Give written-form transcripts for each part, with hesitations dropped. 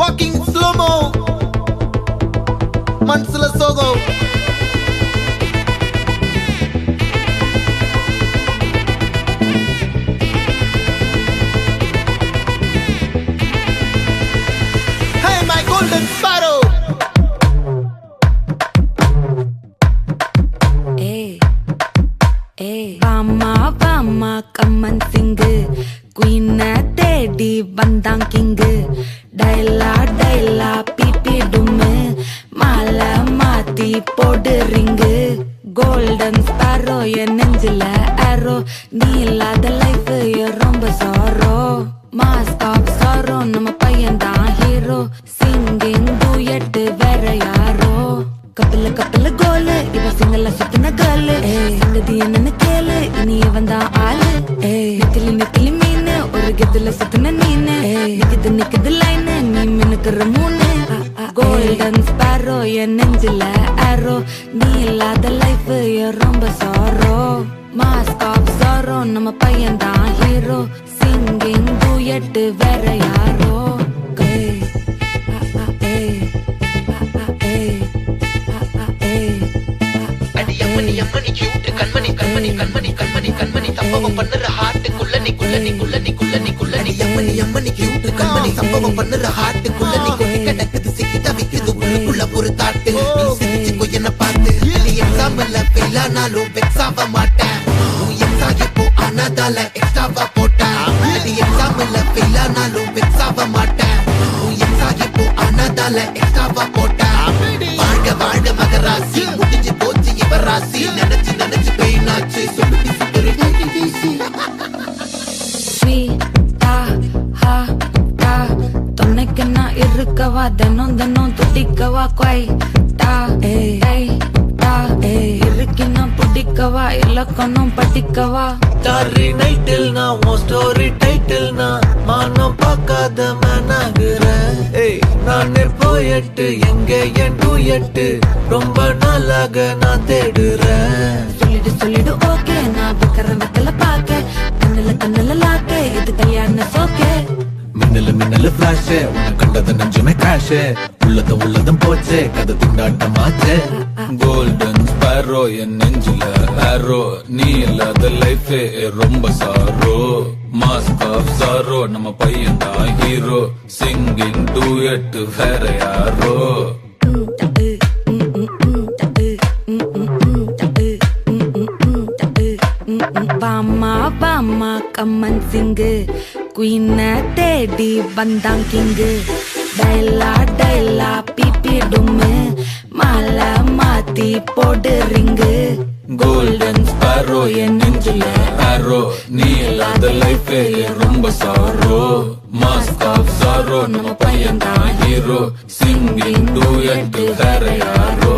fucking slow-mo. Mansala Sogo. Hey, my golden sparrow. வாமா வாமா கம்மன் சிங்கு குயின தேடி வந்தான் கிங்கு டைலா டைலா பிபி டும்மு மாலை மாத்தி போடு ரிங்கு கோல்டன் ஸ்பாரோ என் நெஞ்சில ஆரோ நீ இல்லாத லைஃப் ரொம்ப சாரோ மாஸ்க் ஆஃப் சாரோ நம்ம பையன் தான் ஹீரோ சிங்கிங் டூயட் வேற யாரோ கப்பல கோலு இவ சிங்கல்ல சுத்தின கேர்ளு சங்கதி என்னன்னு கேளு இனி இவன் தான் ஆளு நெத்திலி மீனு ஒரு கெத்துல சுத்தின நீனு நிக்குது லைனு நீ மினுக்குற மூணு கோல்டன் ஸ்பாரோ என் நெஞ்சில ஆரோ நீ இல்லாத லைஃப் ரொம்ப சாரோ மாஸ்க் ஆஃப் சாரோ நம்ம பையன் தான் ஹீரோ சிங்கிங் டூயட் வேற யாரோ அம்மணி கியூட் கண்மணி கண்மணி கண்மணி கண்மணி கண்மணி சம்பவம் பண்ணுற ஹார்ட்டுக்குள்ள நீ அம்மணி கியூட் கண்மணி சம்பவம் பண்ணுற ஹார்ட்டுக்குள்ள நீ கொட்டி கிடக்குது சிக்கி தவிக்குது உள்ளுக்குள்ள ஒரு தாட்டு நீ சிரிச்சுக்கோ என்ன பார்த்து நீ எக்ஸாம்ல ஃபெயில் ஆனாலும் வெக்ஸ் ஆக மாட்டேன் உன் எக்ஸாம் இப்போ ஆனதால எக்ஸ்ட்ராவா போட்டேன் நீ எக்ஸாம்ல ஃபெயில் ஆனாலும் வெக்ஸ் ஆக மாட்டேன் உன் எக்ஸாம் இப்போ ஆனதால எக்ஸ்ட்ராவா போட்டேன் வாழ்க வாழ்க மகராசி முடிஞ்சு போச்சு இவ ராசி நினைச்சு பெயினாச்சு சொல்லுடி சுத்தரி வீசி தொன்னைக்கு நான் இருக்கவா தினம் துடிக்கவா குவாய் இருக்கினா பிடிக்கவா இலக்கணம் படிக்கவா ஸ்டாரி நைட்டில் நான் உன் ஸ்டோரி டைட்டில் நான் மானம் பார்க்காத மனாகிறேன் நான் போயட்டு எங்க என் டூயட்டு ரொம்ப நாளாக நான் தேடுறேன் சொல்லிடு ஓகே நான் விக்கிற பாக்க கண்ணுல லாக்க இது கல்யாண சோக்கே மின்னலு ஃபிளாஷ் உன்னை கண்டது நெஞ்சுமே கிராஷ் உள்ளதும் போச்சே கதை திண்டாட்டமாச்சே கோல்டன் ஸ்பாரோ என் நெஞ்சில ஆரோ நீ இல்லாத லைஃப் ரொம்ப சாரோ மாஸ்க் ஆஃப் சாரோ நம்ம பையன் தான் ஹீரோ சிங்கிங் டூயட் வேற யாரோ வாமா வாமா கம்மன் சிங்கு குயின தேடி வந்தான் கிங்கு டைலா டைலா பிபி டும்மு மாலை மாத்தி போடு ரிங்கு கோல்டன் ஸ்பாரோ என் நெஞ்சில ஆரோ நீ இல்லாத லைஃப் ரொம்ப சாரோ மாஸ்க் ஆஃப் சாரோ நம்ம பையன் தான் ஹீரோ சிங்கிங் டூயட் வேற யாரோ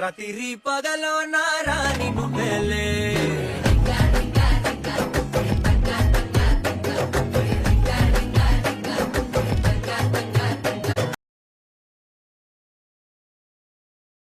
రాత్రి పగలో నారాని నువ్వేలే